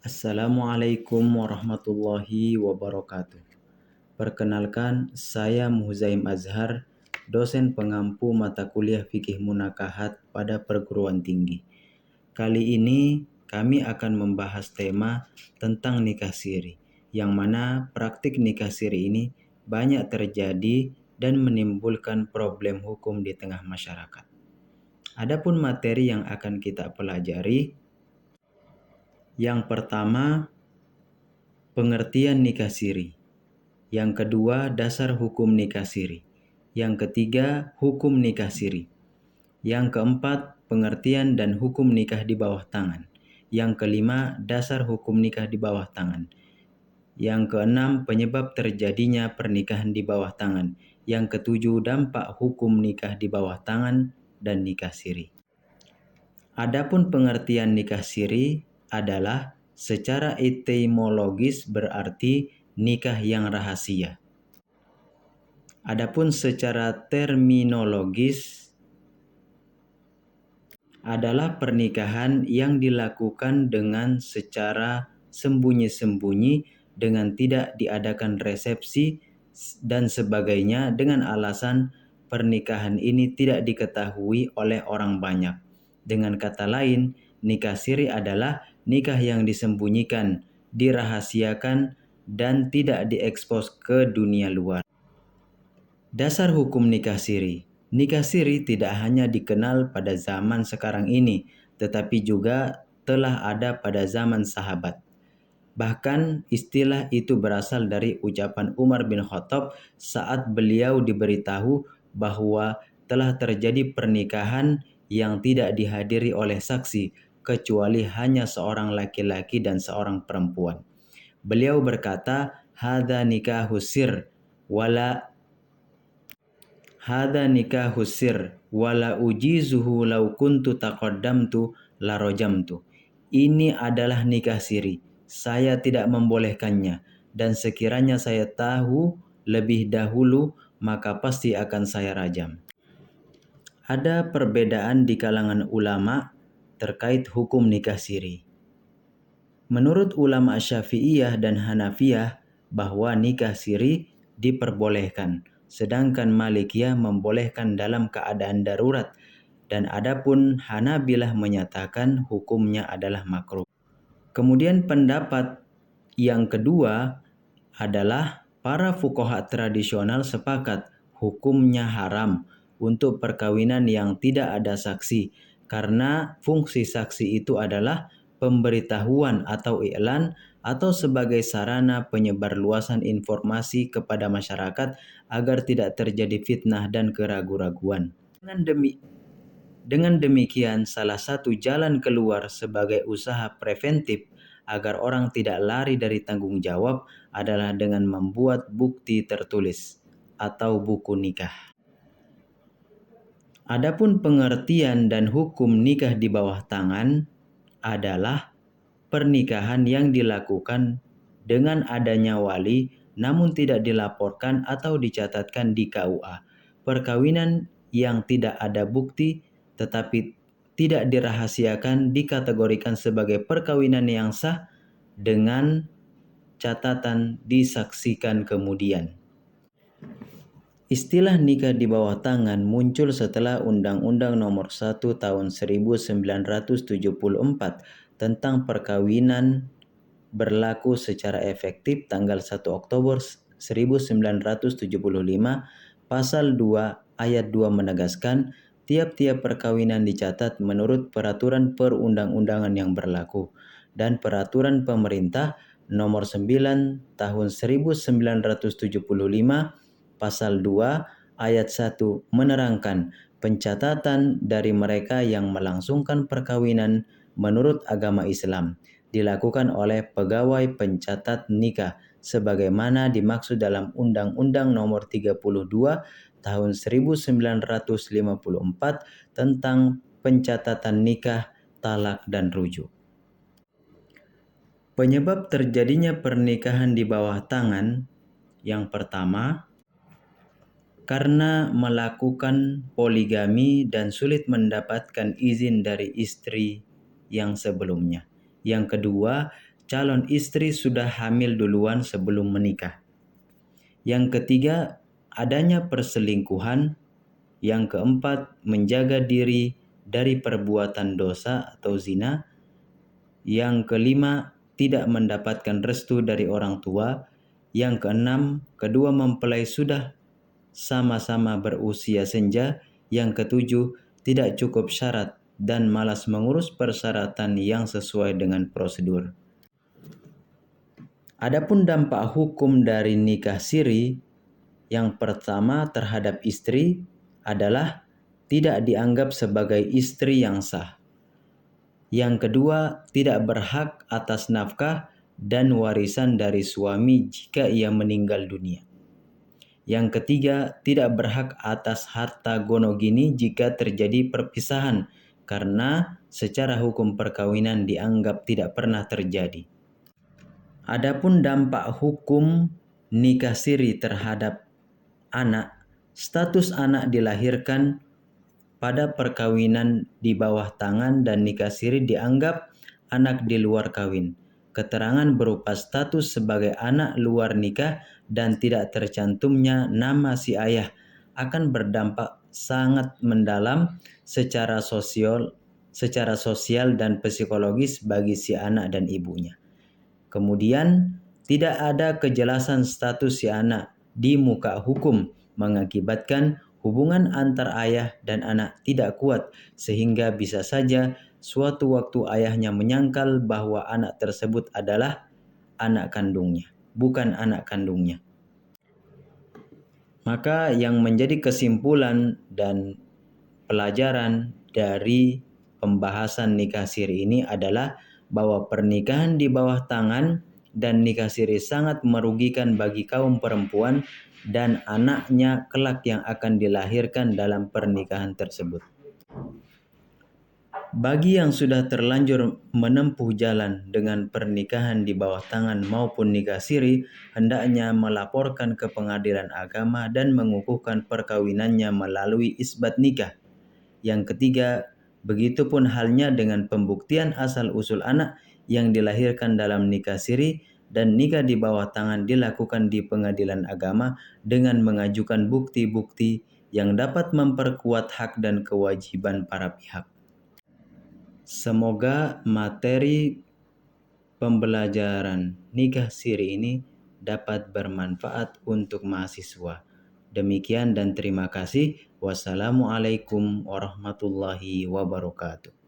Assalamualaikum warahmatullahi wabarakatuh. Perkenalkan, saya Muhzaim Azhar, dosen pengampu mata kuliah Fikih Munakahat pada perguruan tinggi. Kali ini kami akan membahas tema tentang nikah siri, yang mana praktik nikah siri ini banyak terjadi dan menimbulkan problem hukum di tengah masyarakat. Adapun materi yang akan kita pelajari, yang pertama, pengertian nikah siri. Yang kedua, dasar hukum nikah siri. Yang ketiga, hukum nikah siri. Yang keempat, pengertian dan hukum nikah di bawah tangan. Yang kelima, dasar hukum nikah di bawah tangan. Yang keenam, penyebab terjadinya pernikahan di bawah tangan. Yang ketujuh, dampak hukum nikah di bawah tangan dan nikah siri. Adapun pengertian nikah siri adalah secara etimologis berarti nikah yang rahasia. Adapun secara terminologis adalah pernikahan yang dilakukan dengan secara sembunyi-sembunyi dengan tidak diadakan resepsi dan sebagainya dengan alasan pernikahan ini tidak diketahui oleh orang banyak. Dengan kata lain, nikah siri adalah nikah yang disembunyikan, dirahasiakan, dan tidak diekspos ke dunia luar. Dasar hukum nikah siri. Nikah siri tidak hanya dikenal pada zaman sekarang ini, tetapi juga telah ada pada zaman sahabat. Bahkan istilah itu berasal dari ucapan Umar bin Khattab saat beliau diberitahu bahwa telah terjadi pernikahan yang tidak dihadiri oleh saksi, kecuali hanya seorang laki-laki dan seorang perempuan. Beliau berkata, "Hadza nikahus sir wala ujizuhu law kuntu taqaddamtu la rajamtu." Ini adalah nikah siri. Saya tidak membolehkannya, dan sekiranya saya tahu lebih dahulu, maka pasti akan saya rajam. Ada perbedaan di kalangan ulama terkait hukum nikah siri. Menurut ulama Syafi'iyah dan Hanafiyah bahwa nikah siri diperbolehkan, sedangkan Malikiyah membolehkan dalam keadaan darurat, dan adapun Hanabilah menyatakan hukumnya adalah makruh. Kemudian pendapat yang kedua adalah para fuqaha tradisional sepakat hukumnya haram untuk perkawinan yang tidak ada saksi, karena fungsi saksi itu adalah pemberitahuan atau iklan atau sebagai sarana penyebarluasan informasi kepada masyarakat agar tidak terjadi fitnah dan keraguan-raguan. Dengan demikian, salah satu jalan keluar sebagai usaha preventif agar orang tidak lari dari tanggung jawab adalah dengan membuat bukti tertulis atau buku nikah. Adapun pengertian dan hukum nikah di bawah tangan adalah pernikahan yang dilakukan dengan adanya wali namun tidak dilaporkan atau dicatatkan di KUA. Perkawinan yang tidak ada bukti tetapi tidak dirahasiakan dikategorikan sebagai perkawinan yang sah dengan catatan disaksikan kemudian. Istilah nikah di bawah tangan muncul setelah Undang-Undang Nomor 1 Tahun 1974 tentang perkawinan berlaku secara efektif tanggal 1 Oktober 1975. Pasal 2 ayat 2 menegaskan tiap-tiap perkawinan dicatat menurut peraturan perundang-undangan yang berlaku, dan peraturan pemerintah nomor 9 tahun 1975 pasal 2 ayat 1 menerangkan pencatatan dari mereka yang melangsungkan perkawinan menurut agama Islam dilakukan oleh pegawai pencatat nikah sebagaimana dimaksud dalam Undang-Undang Nomor 32 Tahun 1954 tentang pencatatan nikah, talak, dan rujuk. Penyebab terjadinya pernikahan di bawah tangan yang pertama, karena melakukan poligami dan sulit mendapatkan izin dari istri yang sebelumnya. Yang kedua, calon istri sudah hamil duluan sebelum menikah. Yang ketiga, adanya perselingkuhan. Yang keempat, menjaga diri dari perbuatan dosa atau zina. Yang kelima, tidak mendapatkan restu dari orang tua. Yang keenam, kedua mempelai sudah sama-sama berusia senja. Yang ketujuh, tidak cukup syarat dan malas mengurus persyaratan yang sesuai dengan prosedur. Adapun dampak hukum dari nikah siri, yang pertama terhadap istri adalah tidak dianggap sebagai istri yang sah. Yang kedua, tidak berhak atas nafkah dan warisan dari suami jika ia meninggal dunia. Yang ketiga, tidak berhak atas harta gonogini jika terjadi perpisahan, karena secara hukum perkawinan dianggap tidak pernah terjadi. Adapun dampak hukum nikah siri terhadap anak, status anak dilahirkan pada perkawinan di bawah tangan dan nikah siri dianggap anak di luar kawin. Keterangan berupa status sebagai anak luar nikah dan tidak tercantumnya nama si ayah akan berdampak sangat mendalam secara sosial dan psikologis bagi si anak dan ibunya. Kemudian, tidak ada kejelasan status si anak di muka hukum mengakibatkan hubungan antar ayah dan anak tidak kuat sehingga bisa saja suatu waktu ayahnya menyangkal bahwa anak tersebut adalah anak kandungnya, bukan anak kandungnya. Maka yang menjadi kesimpulan dan pelajaran dari pembahasan nikah siri ini adalah bahwa pernikahan di bawah tangan dan nikah siri sangat merugikan bagi kaum perempuan dan anaknya kelak yang akan dilahirkan dalam pernikahan tersebut. Bagi yang sudah terlanjur menempuh jalan dengan pernikahan di bawah tangan maupun nikah siri, hendaknya melaporkan ke pengadilan agama dan mengukuhkan perkawinannya melalui isbat nikah. Yang ketiga, begitupun halnya dengan pembuktian asal-usul anak yang dilahirkan dalam nikah siri dan nikah di bawah tangan dilakukan di pengadilan agama dengan mengajukan bukti-bukti yang dapat memperkuat hak dan kewajiban para pihak. Semoga materi pembelajaran nikah siri ini dapat bermanfaat untuk mahasiswa. Demikian dan terima kasih. Wassalamualaikum warahmatullahi wabarakatuh.